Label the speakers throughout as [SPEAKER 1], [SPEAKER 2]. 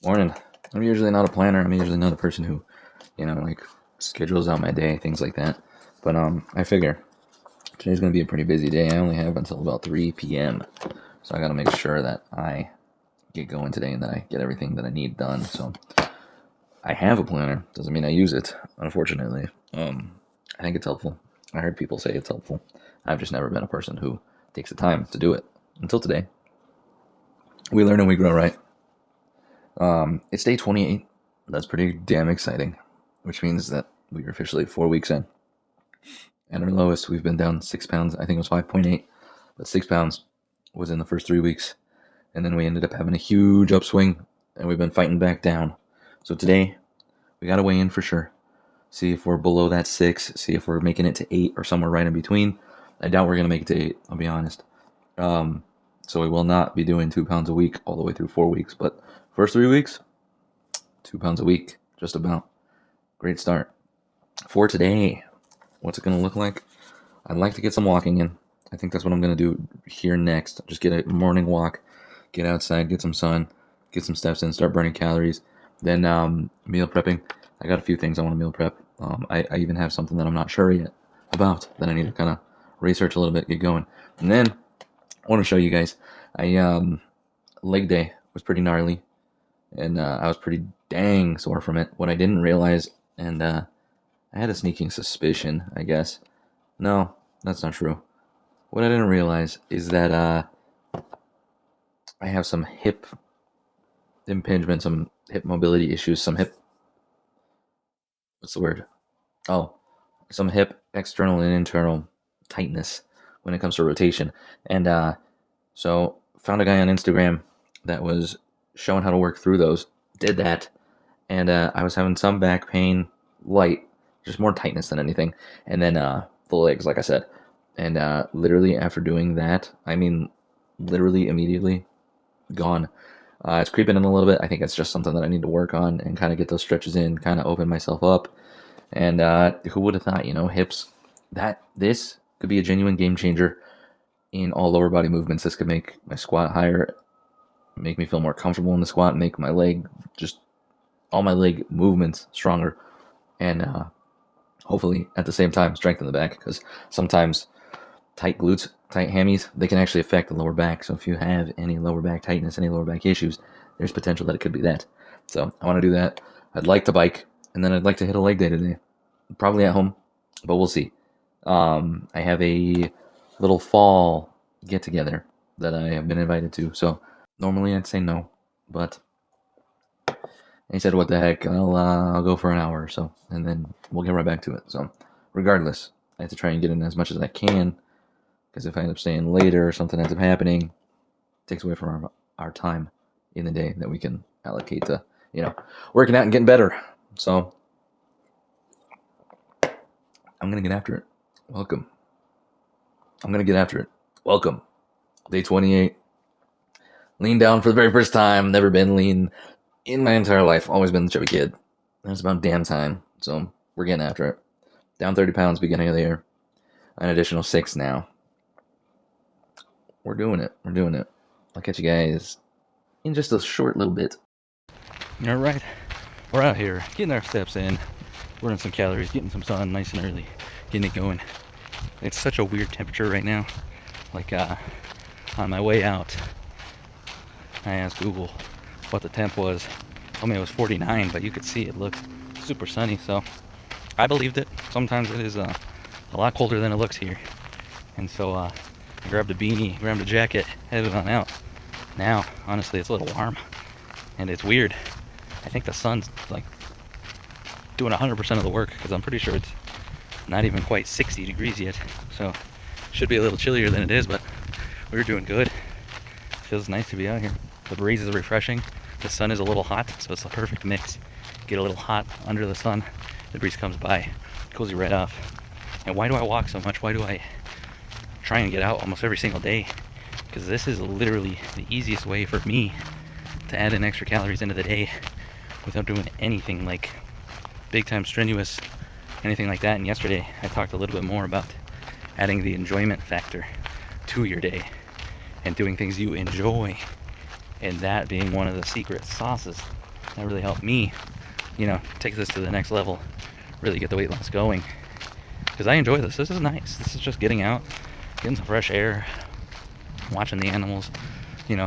[SPEAKER 1] Morning. I'm usually not a planner. I'm usually not a person who, like schedules out my day, things like that. But I figure today's gonna be a pretty busy day. I only have until about 3 p.m. So I gotta make sure that I get going today and that I get everything that I need done. So I have a planner. Doesn't mean I use it, unfortunately. I think it's helpful. I heard people say it's helpful. I've just never been a person who takes the time to do it. Until today. We learn and we grow, right? It's day 28. That's pretty damn exciting, which means that we are officially 4 weeks in. At our lowest, we've been down 6 pounds. I think it was 5.8, but 6 pounds was in the first 3 weeks. And then we ended up having a huge upswing, and we've been fighting back down. So today, we got to weigh in for sure. See if we're below that 6, see if we're making it to 8 or somewhere right in between. I doubt we're going to make it to 8, I'll be honest. So we will not be doing 2 pounds a week all the way through 4 weeks, but first 3 weeks, 2 pounds a week, just about. Great start. For today, what's it going to look like? I'd like to get some walking in. I think that's what I'm going to do here next. Just get a morning walk, get outside, get some sun, get some steps in, start burning calories. Then meal prepping. I got a few things I want to meal prep. I even have something that I'm not sure yet about that I need to kind of research a little bit, get going. And then I want to show you guys. Leg day was pretty gnarly, and I was pretty dang sore from it. What I didn't realize, and I had a sneaking suspicion, I guess. No, that's not true. What I didn't realize is that I have some hip impingement, some hip mobility issues, some hip. What's the word? Oh, some hip external and internal tightness when it comes to rotation. And so found a guy on Instagram that was showing how to work through those. Did that, and I was having some back pain, light, just more tightness than anything. And then the legs, like I said, and literally after doing that, I mean, literally immediately gone. It's creeping in a little bit. I think it's just something that I need to work on and kind of get those stretches in, kind of open myself up. And who would have thought, hips, that this could be a genuine game changer in all lower body movements. This could make my squat higher, make me feel more comfortable in the squat, make my leg, just all my leg movements stronger, and hopefully at the same time strengthen the back, because sometimes tight glutes, tight hammies, they can actually affect the lower back. So if you have any lower back tightness, any lower back issues, there's potential that it could be that. So I want to do that. I'd like to bike, and then I'd like to hit a leg day today. Probably at home, but we'll see. I have a little fall get together that I have been invited to. So normally I'd say no, but he said, "What the heck? I'll go for an hour or so, and then we'll get right back to it." So regardless, I have to try and get in as much as I can, because if I end up staying later or something ends up happening, it takes away from our time in the day that we can allocate to working out and getting better. So I'm gonna get after it. Welcome. I'm gonna get after it. Welcome. Day 28. Lean down for the very first time. Never been lean in my entire life. Always been the chubby kid. It's about damn time. So we're getting after it. Down 30 pounds beginning of the year. An additional 6 now. We're doing it. We're doing it. I'll catch you guys in just a short little bit.
[SPEAKER 2] All right, we're out here getting our steps in, burning some calories, getting some sun nice and early, getting it going. It's such a weird temperature right now. Like on my way out, I asked Google what the temp was. Told me it was 49, but you could see it looked super sunny, so I believed it. Sometimes it is a lot colder than it looks here. And so I grabbed a beanie, grabbed a jacket, headed on out. Now, honestly, it's a little warm, and it's weird. I think the sun's like doing 100% of the work, because I'm pretty sure it's not even quite 60 degrees yet. So should be a little chillier than it is, but we're doing good. It feels nice to be out here. The breeze is refreshing. The sun is a little hot, so it's a perfect mix. Get a little hot under the sun, the breeze comes by, cools you right off. And why do I walk so much? Why do I try and get out almost every single day? Because this is literally the easiest way for me to add in extra calories into the day without doing anything like big time strenuous, anything like that. And yesterday I talked a little bit more about adding the enjoyment factor to your day and doing things you enjoy, and that being one of the secret sauces that really helped me, take this to the next level, really get the weight loss going. Because I enjoy this. This is nice. This is just getting out, getting some fresh air, watching the animals,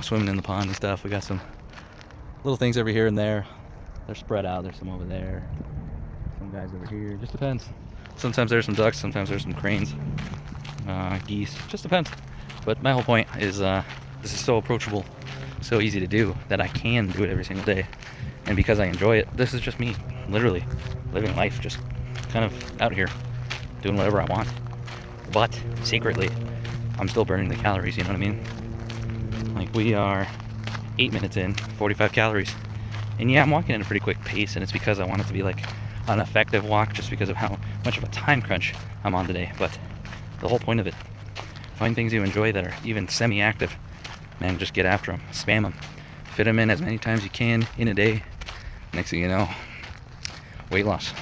[SPEAKER 2] swimming in the pond and stuff. We got some little things over here and there. They're spread out. There's some over there. Some guys over here. Just depends. Sometimes there's some ducks. Sometimes there's some cranes, geese. Just depends. But my whole point is this is so approachable, so easy to do that I can do it every single day. And because I enjoy it, this is just me, literally living life, just kind of out here doing whatever I want. But secretly, I'm still burning the calories, you know what I mean? Like, we are 8 minutes in, 45 calories. And yeah, I'm walking at a pretty quick pace, and it's because I want it to be like an effective walk, just because of how much of a time crunch I'm on today. But the whole point of it, find things you enjoy that are even semi-active, man, just get after them, spam them, fit them in as many times you can in a day. Next thing you know, weight loss.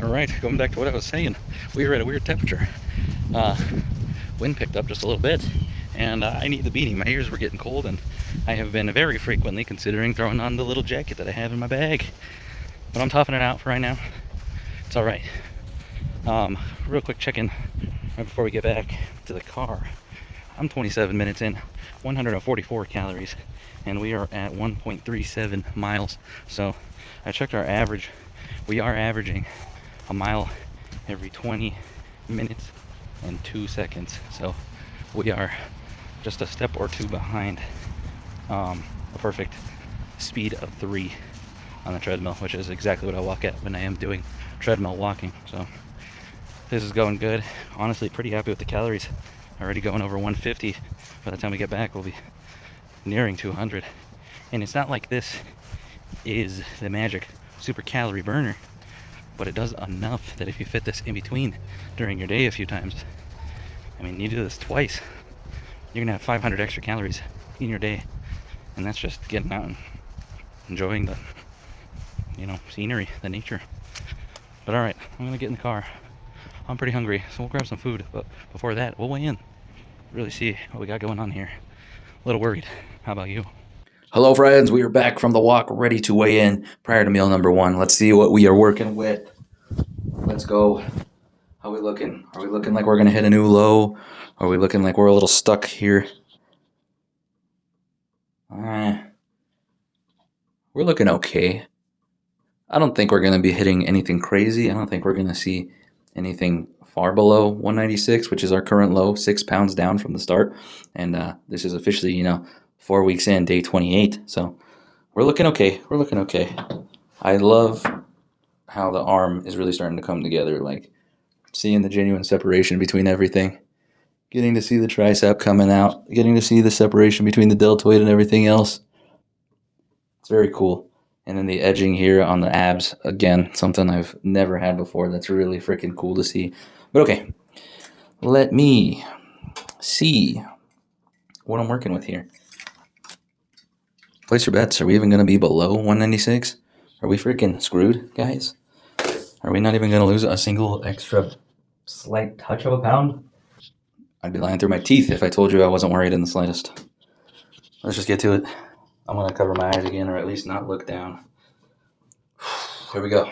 [SPEAKER 2] All right, going back to what I was saying, we were at a weird temperature. Wind picked up just a little bit, and I need the beanie. My ears were getting cold, and I have been very frequently considering throwing on the little jacket that I have in my bag. But I'm toughing it out for right now. It's all right. Real quick check-in right before we get back to the car. I'm 27 minutes in, 144 calories, and we are at 1.37 miles. So I checked our average. We are averaging a mile every 20 minutes and 2 seconds. So we are just a step or two behind a perfect speed of 3 on the treadmill, which is exactly what I walk at when I am doing treadmill walking. So this is going good. Honestly, pretty happy with the calories. Already going over 150. By the time we get back, we'll be nearing 200. And it's not like this is the magic super calorie burner, but it does enough that if you fit this in between during your day a few times, I mean, you do this twice, you're gonna have 500 extra calories in your day. And that's just getting out and enjoying the, scenery, the nature. But all right, I'm gonna get in the car. I'm pretty hungry, so we'll grab some food. But before that, we'll weigh in, really see what we got going on here. A little worried. How about you?
[SPEAKER 1] Hello, friends. We are back from the walk, ready to weigh in prior to meal number 1. Let's see what we are working with. Let's go. How are we looking? Are we looking like we're going to hit a new low? Are we looking like we're a little stuck here? We're looking okay. I don't think we're going to be hitting anything crazy. I don't think we're going to see anything far below 196, which is our current low, 6 pounds down from the start. And this is officially, 4 weeks in, day 28. So we're looking okay. We're looking okay. I love how the arm is really starting to come together, like seeing the genuine separation between everything. Getting to see the tricep coming out, getting to see the separation between the deltoid and everything else. It's very cool. And then the edging here on the abs, again, something I've never had before. That's really freaking cool to see. But okay, let me see what I'm working with here. Place your bets. Are we even going to be below 196? Are we freaking screwed, guys? Are we not even going to lose a single extra slight touch of a pound? I'd be lying through my teeth if I told you I wasn't worried in the slightest. Let's just get to it. I'm going to cover my eyes again, or at least not look down. Here we go.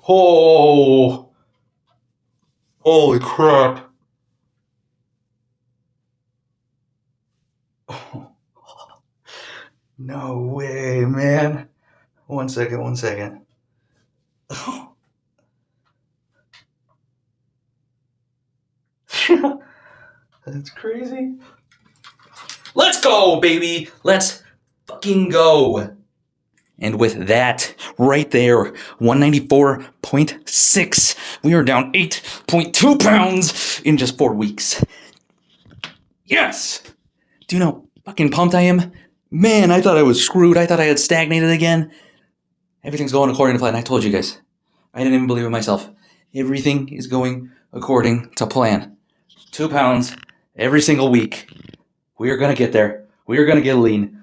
[SPEAKER 1] Oh! Holy crap. Oh. No way, man. One second. Oh. That's crazy. Let's go, baby. Let's fucking go. And with that, right there, 194.6. We are down 8.2 pounds in just 4 weeks. Yes! Do you know how fucking pumped I am? Man, I thought I was screwed. I thought I had stagnated again. Everything's going according to plan. I told you guys. I didn't even believe it myself. Everything is going according to plan. 2 pounds every single week. We are going to get there. We are going to get lean.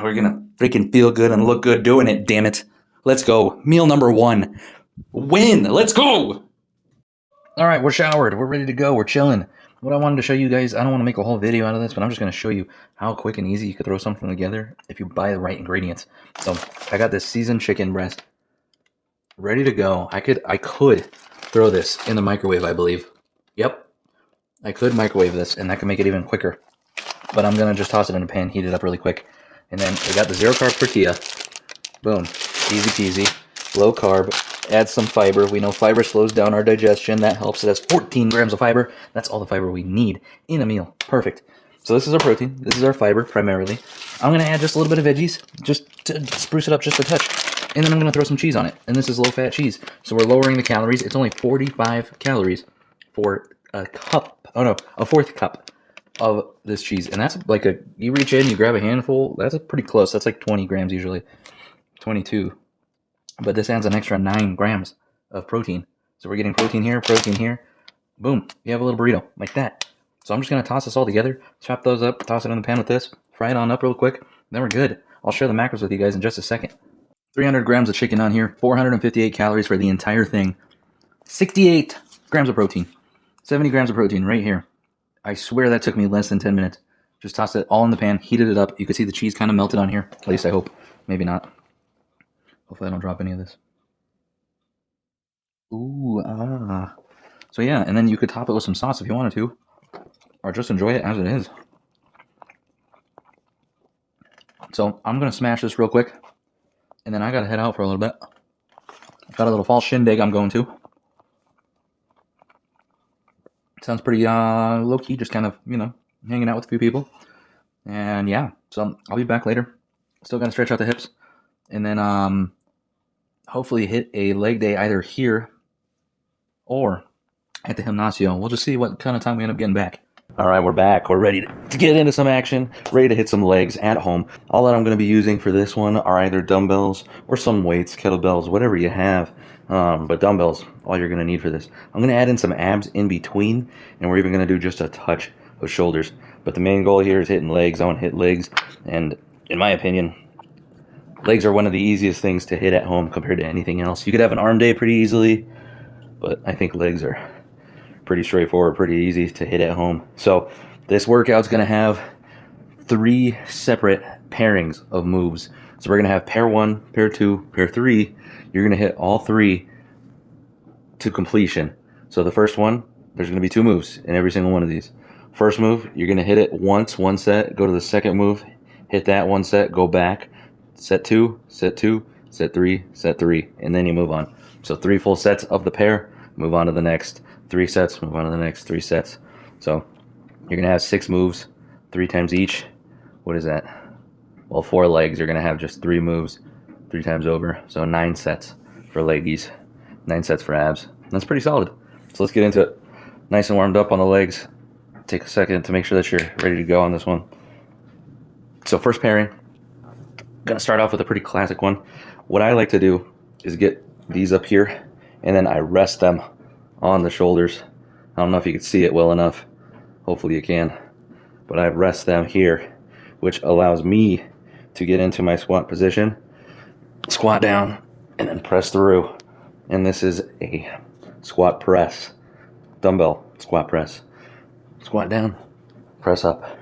[SPEAKER 1] We're going to freaking feel good and look good doing it, damn it. Let's go. Meal number 1. Win. Let's go. All right, we're showered. We're ready to go. We're chilling. what I wanted to show you guys, I don't want to make a whole video out of this, but I'm just going to show you how quick and easy you could throw something together if you buy the right ingredients. So I got this seasoned chicken breast ready to go. I could throw this in the microwave, I believe. Yep, I could microwave this, and that could make it even quicker. But I'm going to just toss it in a pan, heat it up really quick. And then we got the zero carb tortilla. Boom, easy peasy, low carb. Add some fiber. We know fiber slows down our digestion. That helps. It has 14 grams of fiber. That's all the fiber we need in a meal. Perfect. So this is our protein. This is our fiber primarily. I'm going to add just a little bit of veggies, just to spruce it up just a touch. And then I'm going to throw some cheese on it. And this is low-fat cheese. So we're lowering the calories. It's only 45 calories for a cup. Oh, no, a fourth cup of this cheese. And that's like you reach in, you grab a handful. That's pretty close. That's like 20 grams usually. 22. But this adds an extra 9 grams of protein. So we're getting protein here. Boom. You have a little burrito like that. So I'm just going to toss this all together, chop those up, toss it in the pan with this, fry it on up real quick. Then we're good. I'll share the macros with you guys in just a second. 300 grams of chicken on here, 458 calories for the entire thing, 68 grams of protein, 70 grams of protein right here. I swear that took me less than 10 minutes. Just tossed it all in the pan, heated it up. You can see the cheese kind of melted on here. At least I hope. Maybe not. Hopefully I don't drop any of this. Ooh, ah. So yeah, and then you could top it with some sauce if you wanted to. Or just enjoy it as it is. So I'm going to smash this real quick. And then I got to head out for a little bit. Got a little fall shindig I'm going to. Sounds pretty low-key, just kind of, hanging out with a few people. And yeah, so I'll be back later. Still got to stretch out the hips. And then hopefully hit a leg day either here or at the gimnasio. We'll just see what kind of time we end up getting back. All right, we're back. We're ready to get into some action, ready to hit some legs at home. All that I'm going to be using for this one are either dumbbells or some weights, kettlebells, whatever you have. But dumbbells, all you're going to need for this. I'm going to add in some abs in between, and we're even going to do just a touch of shoulders. But the main goal here is hitting legs. I want to hit legs, and in my opinion, legs are one of the easiest things to hit at home compared to anything else. You could have an arm day pretty easily, but I think legs are pretty straightforward, pretty easy to hit at home. So this workout's going to have 3 separate pairings of moves. So we're going to have pair 1, pair 2, pair 3. You're going to hit all 3 to completion. So the first one, there's going to be 2 moves in every single one of these. First move, you're going to hit it once, 1 set, go to the second move, hit that 1 set, go back, set 2, set 2, set 3, set 3, and then you move on. So 3 full sets of the pair, move on to the next. 3 sets, move on to the next 3 sets. So you're going to have 6 moves, 3 times each. What is that? Well, 4 legs, you're going to have just 3 moves, 3 times over. So 9 sets for leggies, 9 sets for abs. That's pretty solid. So let's get into it. Nice and warmed up on the legs. Take a second to make sure that you're ready to go on this one. So first pairing, going to start off with a pretty classic one. What I like to do is get these up here, and then I rest them on the shoulders. I don't know if you can see it well enough. Hopefully you can. But I rest them here, which allows me to get into my squat position, squat down, and then press through. And this is a squat press, dumbbell squat press. Squat down, press up.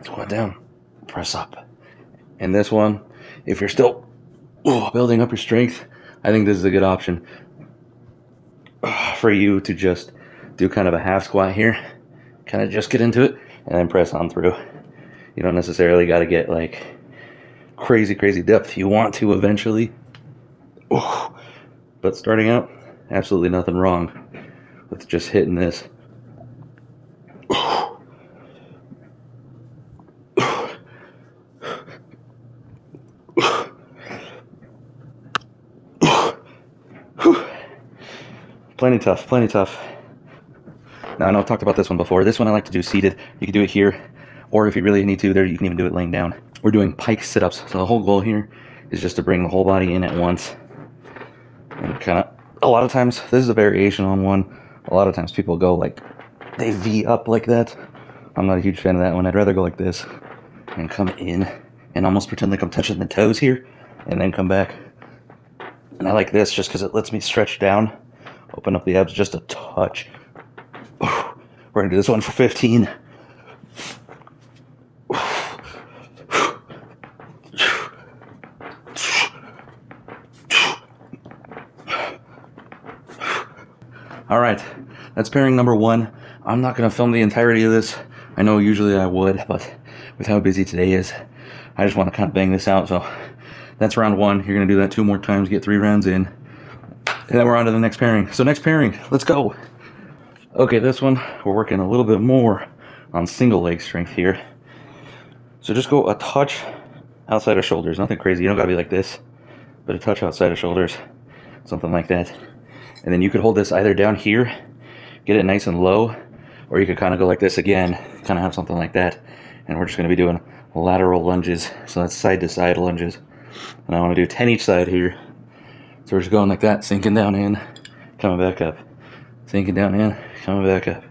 [SPEAKER 1] Squat down, press up. And this one, if you're still building up your strength, I think this is a good option for you to just do kind of a half squat here, kind of just get into it, and then press on through. You don't necessarily got to get like crazy depth. You want to eventually, but starting out, absolutely nothing wrong with just hitting this. Plenty tough. Now, I know I've talked about this one before. This one I like to do seated. You can do it here, or if you really need to, there you can even do it laying down. We're doing pike sit-ups. So the whole goal here is just to bring the whole body in at once. And kind of, a lot of times, this is a variation on one. A lot of times people go like, they V up like that. I'm not a huge fan of that one. I'd rather go like this and come in and almost pretend like I'm touching the toes here and then come back. And I like this just because it lets me stretch down, open up the abs just a touch.
[SPEAKER 2] We're gonna do this one for 15. All right, that's pairing number 1. I'm not gonna film the entirety of this. I know usually I would, but with how busy today is, I just want to kind of bang this out. So that's round 1. You're gonna do that 2 more times, get 3 rounds in, and then we're on to the next pairing. So next pairing, let's go. Okay, this one, we're working a little bit more on single leg strength here. So just go a touch outside of shoulders, nothing crazy. You don't gotta be like this, but a touch outside of shoulders, something like that. And then you could hold this either down here, get it nice and low, or you could kind of go like this again, kind of have something like that. And we're just gonna be doing lateral lunges. So that's side to side lunges. And I wanna do 10 each side here. So we're just going like that, sinking down in, coming back up. Sinking down in, coming back up.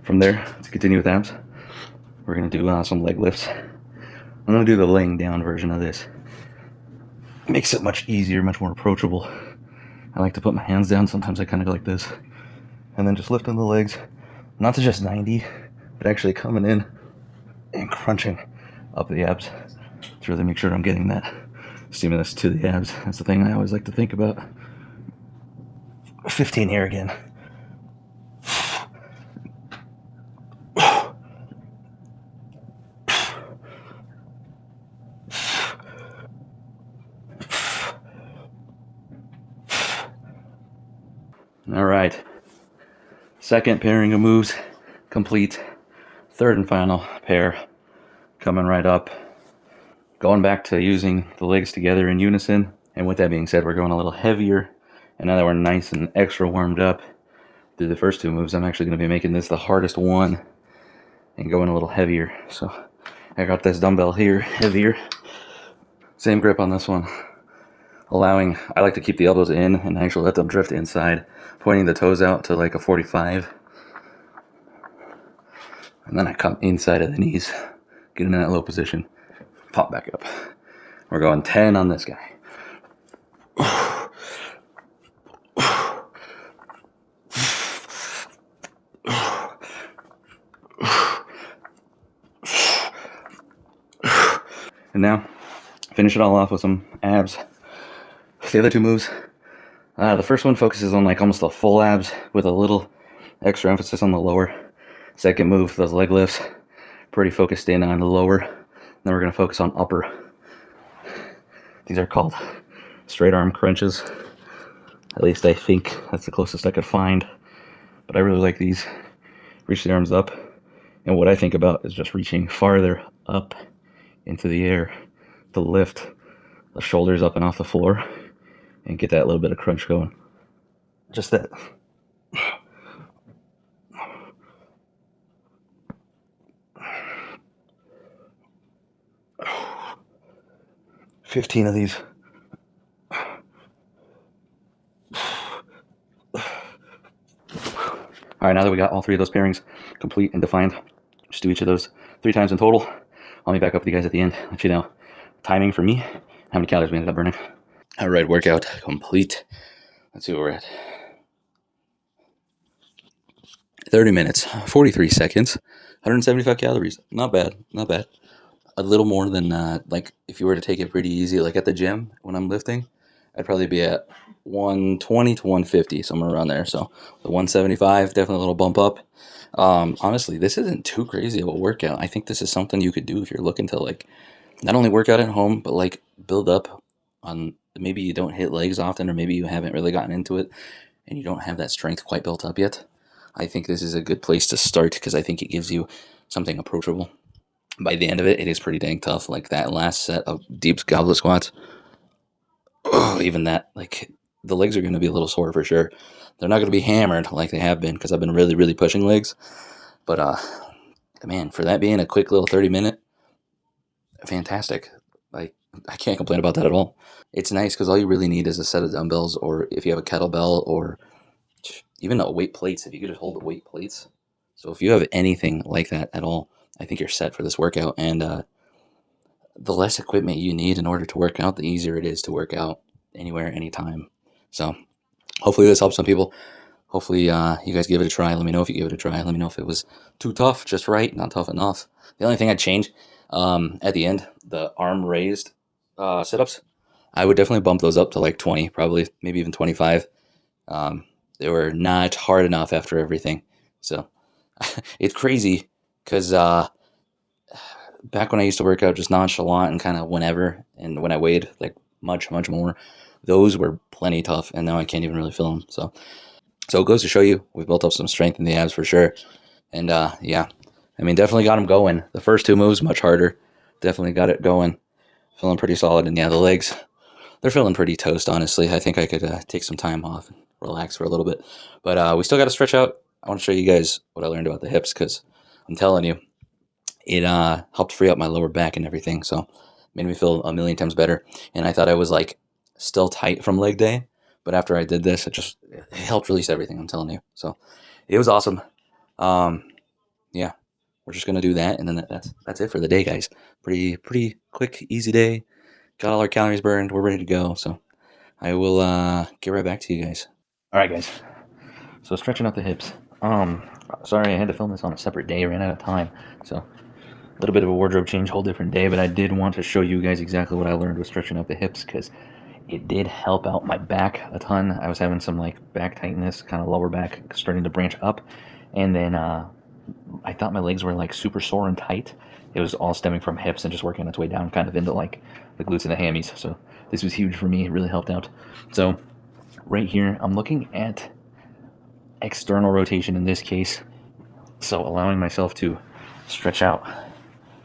[SPEAKER 2] From there, to continue with abs, we're going to do some leg lifts. I'm going to do the laying down version of this. It makes it much easier, much more approachable. I like to put my hands down. Sometimes I kind of go like this. And then just lifting the legs, not to just 90, but actually coming in and crunching up the abs to really make sure I'm getting that stimulus to the abs. That's the thing I always like to think about. 15 here again. All right, second pairing of moves complete. Third and final pair coming right up. Going back to using the legs together in unison. And with that being said, we're going a little heavier. And now that we're nice and extra warmed up through the first 2 moves, I'm actually going to be making this the hardest one and going a little heavier. So I got this dumbbell here, heavier. Same grip on this one. I like to keep the elbows in and actually let them drift inside, pointing the toes out to like a 45. And then I come inside of the knees, get in that low position, pop back up. We're going 10 on this guy. And now, finish it all off with some abs. The other 2 moves, the first one focuses on like almost the full abs with a little extra emphasis on the lower. Second move, those leg lifts, pretty focused in on the lower. Then we're going to focus on upper. These are called straight arm crunches. At least I think that's the closest I could find. But I really like these. Reach the arms up. And what I think about is just reaching farther up into the air to lift the shoulders up and off the floor and get that little bit of crunch going. Just that. $15 of these. All right, now that we got all 3 of those pairings complete and defined, just do each of those 3 times in total. I'll be back up with you guys at the end, let you know timing for me, how many calories we ended up burning. All right, workout complete. Let's see where we're at. 30 minutes, 43 seconds, 175 calories. Not bad, not bad. A little more than, like, if you were to take it pretty easy, like at the gym when I'm lifting, I'd probably be at 120 to 150, somewhere around there. So the 175, definitely a little bump up. Honestly, this isn't too crazy of a workout. I think this is something you could do if you're looking to, like, not only work out at home, but like build up on, maybe you don't hit legs often, or maybe you haven't really gotten into it and you don't have that strength quite built up yet. I think this is a good place to start because I think it gives you something approachable. By the end of it, it is pretty dang tough. Like that last set of deep goblet squats, even that, like, the legs are going to be a little sore for sure. They're not going to be hammered like they have been because I've been really, really pushing legs. But, man, for that being a quick little 30-minute,
[SPEAKER 1] fantastic. Like, I can't complain about that at all. It's nice because all you really need is a set of dumbbells, or if you have a kettlebell, or even a weight plates. If you could just hold the weight plates. So if you have anything like that at all, I think you're set for this workout. And the less equipment you need in order to work out, the easier it is to work out anywhere, anytime. So hopefully this helps some people. Hopefully you guys give it a try. Let me know if you give it a try. Let me know if it was too tough, just right, not tough enough. The only thing I'd change at the end, the arm raised sit-ups, I would definitely bump those up to like 20, probably, maybe even 25. Um, they were not hard enough after everything. So it's crazy because back when I used to work out just nonchalant and kind of whenever, and when I weighed like much, much more, those were plenty tough, and now I can't even really feel them. So it goes to show you, we've built up some strength in the abs for sure. And yeah, I mean, definitely got them going. The first two moves, much harder. Definitely got it going. Feeling pretty solid. And yeah, the legs, they're feeling pretty toast, honestly. I think I could take some time off and relax for a little bit. But we still got to stretch out. I want to show you guys what I learned about the hips because I'm telling you, it helped free up my lower back and everything. So made me feel a million times better. And I thought I was like still tight from leg day. But after I did this, it helped release everything, I'm telling you. So it was awesome. Yeah, we're just gonna do that, and then that's it for the day, guys. Pretty quick, easy day. Got all our calories burned. We're ready to go. So I will get right back to you guys. All right, guys. So stretching out the hips. Sorry I had to film this on a separate day. Ran out of time. So a little bit of a wardrobe change, whole different day. But I did want to show you guys exactly what I learned with stretching out the hips because it did help out my back a ton. I was having some like back tightness, kind of lower back starting to branch up, and then I thought my legs were like super sore and tight. It was all stemming from hips and just working its way down kind of into like the glutes and the hammies. So this was huge for me. It really helped out. So right here, I'm looking at external rotation in this case. So allowing myself to stretch out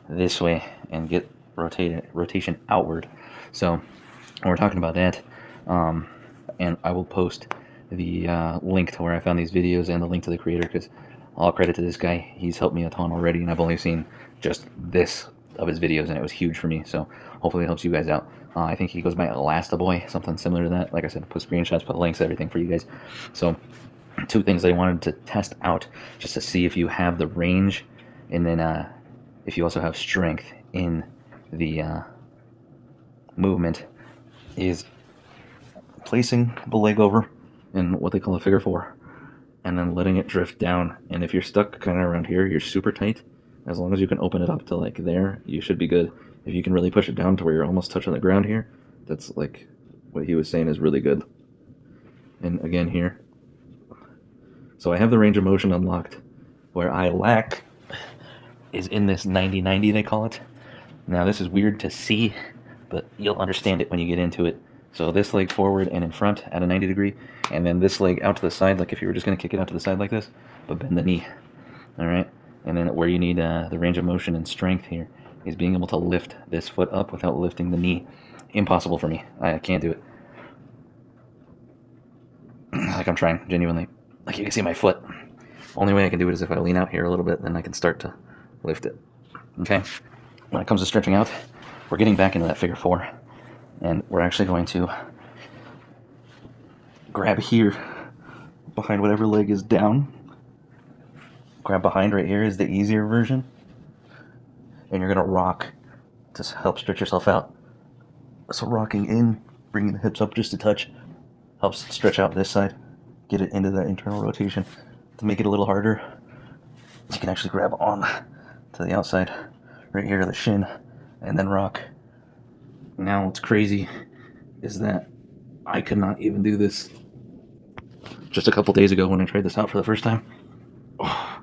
[SPEAKER 1] this way and get rotation outward. So when we're talking about that, and I will post the link to where I found these videos and the link to the creator because all credit to this guy. He's helped me a ton already, and I've only seen just this of his videos, and it was huge for me. So hopefully it helps you guys out. I think he goes by Elastaboy, something similar to that. Like I said, put screenshots, put links, everything for you guys. So two things I wanted to test out just to see if you have the range, and then if you also have strength in the movement, is placing the leg over in what they call a figure four, and then letting it drift down. And if you're stuck kind of around here, you're super tight. As long as you can open it up to like there, you should be good. If you can really push it down to where you're almost touching the ground here, that's like what he was saying is really good. And again here. So I have the range of motion unlocked. Where I lack is in this 90-90 they call it. Now this is weird to see, but you'll understand it when you get into it. So this leg forward and in front at a 90 degree, and then this leg out to the side, like if you were just going to kick it out to the side like this, but bend the knee. All right, and then where you need the range of motion and strength here is being able to lift this foot up without lifting the knee. Impossible for me. I can't do it. Like I'm trying, genuinely. Like you can see my foot. Only way I can do it is if I lean out here a little bit, then I can start to lift it. Okay, when it comes to stretching out, we're getting back into that figure four. And we're actually going to grab here behind whatever leg is down. Grab behind right here is the easier version. And you're going to rock to help stretch yourself out. So rocking in, bringing the hips up just a touch, helps stretch out this side. Get it into that internal rotation. To make it a little harder, you can actually grab on to the outside, right here to the shin, and then rock. Now what's crazy is that I could not even do this just a couple days ago when I tried this out for the first time. Oh.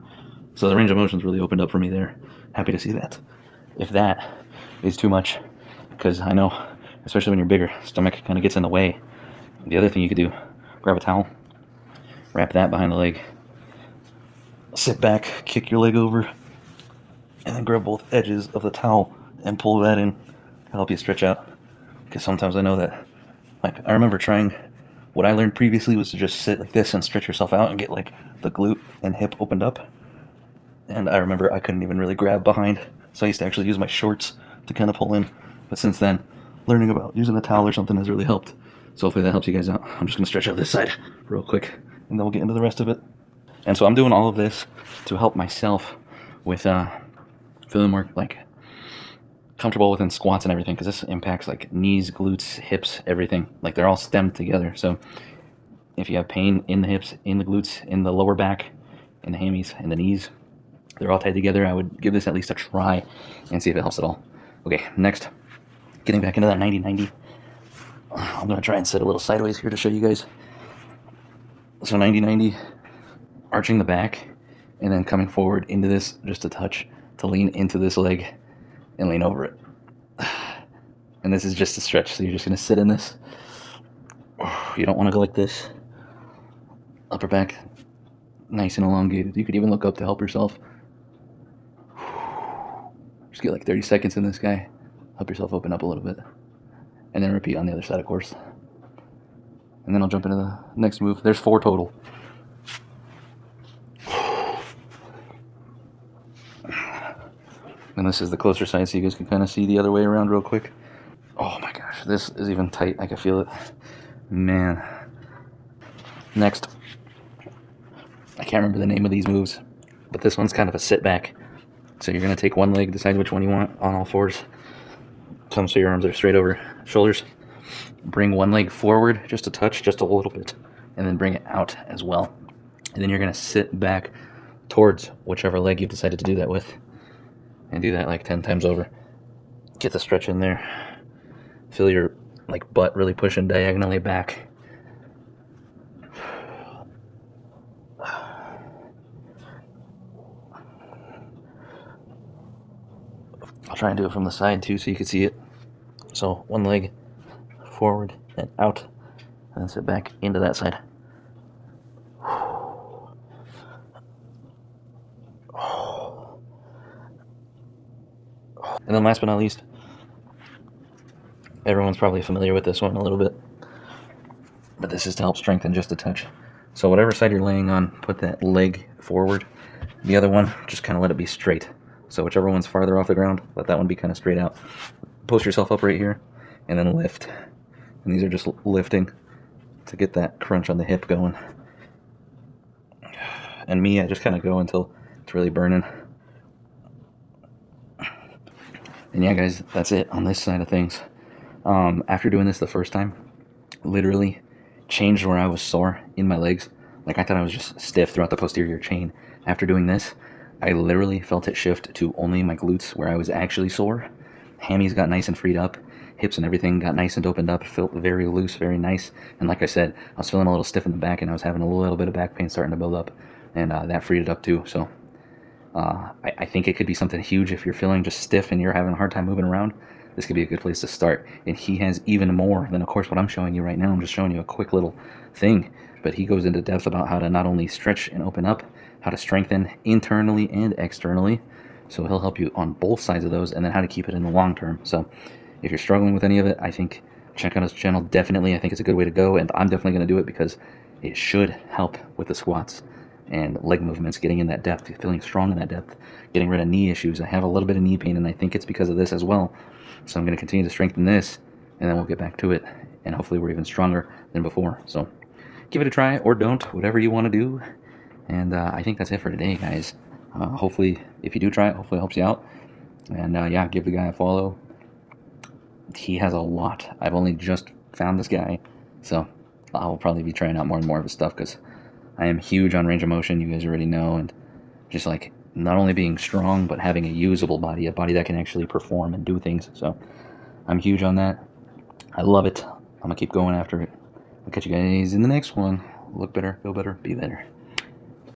[SPEAKER 1] So the range of motion's really opened up for me there. Happy to see that. If that is too much, because I know, especially when you're bigger, stomach kind of gets in the way. The other thing you could do, grab a towel, wrap that behind the leg, sit back, kick your leg over, and then grab both edges of the towel and pull that in to help you stretch out. Because sometimes I know that, like, I remember trying, what I learned previously was to just sit like this and stretch yourself out and get like the glute and hip opened up. And I remember I couldn't even really grab behind, so I used to actually use my shorts to kind of pull in. But since then, learning about using a towel or something has really helped. So hopefully that helps you guys out. I'm just going to stretch out this side real quick, and then we'll get into the rest of it. And so I'm doing all of this to help myself with feeling more like comfortable within squats and everything, because this impacts like knees, glutes, hips, everything. Like they're all stemmed together. So if you have pain in the hips, in the glutes, in the lower back, in the hammies, in the knees, they're all tied together. I would give this at least a try and see if it helps at all. Okay, next, getting back into that 90-90. I'm going to try and sit a little sideways here to show you guys. So 90-90, arching the back, and then coming forward into this just a touch to lean into this leg and lean over it. And this is just a stretch, so you're just going to sit in this. You don't want to go like this. Upper back, nice and elongated. You could even look up to help yourself. Just get like 30 seconds in this guy. Help yourself open up a little bit. And then repeat on the other side, of course. And then I'll jump into the next move. There's 4 total. And this is the closer side, so you guys can kind of see the other way around real quick. Oh my gosh, this is even tight. I can feel it. Man. Next. I can't remember the name of these moves, but this one's kind of a sit back. So you're going to take one leg, decide which one you want on all fours. Come so your arms are straight over shoulders. Bring one leg forward just a touch, just a little bit, and then bring it out as well. And then you're going to sit back towards whichever leg you've decided to do that with. And do that like 10 times over. Get the stretch in there. Feel your like butt really pushing diagonally back. I'll try and do it from the side too so you can see it. So one leg forward and out, and then sit back into that side. And then last but not least, everyone's probably familiar with this one a little bit, but this is to help strengthen just a touch. So whatever side you're laying on, put that leg forward. The other one, just kind of let it be straight. So whichever one's farther off the ground, let that one be kind of straight out. Post yourself up right here, and then lift. And these are just lifting to get that crunch on the hip going. And me, I just kind of go until it's really burning. And yeah, guys, that's it on this side of things. After doing this the first time, literally changed where I was sore in my legs. Like I thought I was just stiff throughout the posterior chain. After doing this, I literally felt it shift to only my glutes where I was actually sore. Hammies got nice and freed up. Hips and everything got nice and opened up. Felt very loose, very nice. And like I said, I was feeling a little stiff in the back, and I was having a little bit of back pain starting to build up. And that freed it up too. So I think it could be something huge if you're feeling just stiff and you're having a hard time moving around. This could be a good place to start. And he has even more than, of course, what I'm showing you right now. I'm just showing you a quick little thing. But he goes into depth about how to not only stretch and open up, how to strengthen internally and externally. So he'll help you on both sides of those, and then how to keep it in the long term. So if you're struggling with any of it, I think check out his channel. Definitely, I think it's a good way to go. And I'm definitely going to do it because it should help with the squats and leg movements, getting in that depth, feeling strong in that depth, getting rid of knee issues. I have a little bit of knee pain, and I think it's because of this as well. So I'm going to continue to strengthen this, and then we'll get back to it, and hopefully we're even stronger than before. So give it a try, or don't, whatever you want to do. And I think that's it for today, guys. Hopefully, if you do try it, hopefully it helps you out. And yeah, give the guy a follow. He has a lot. I've only just found this guy, so I'll probably be trying out more and more of his stuff, because I am huge on range of motion, you guys already know, and just like not only being strong, but having a usable body, a body that can actually perform and do things. So I'm huge on that. I love it. I'm going to keep going after it. I'll catch you guys in the next one. Look better, feel better, be better.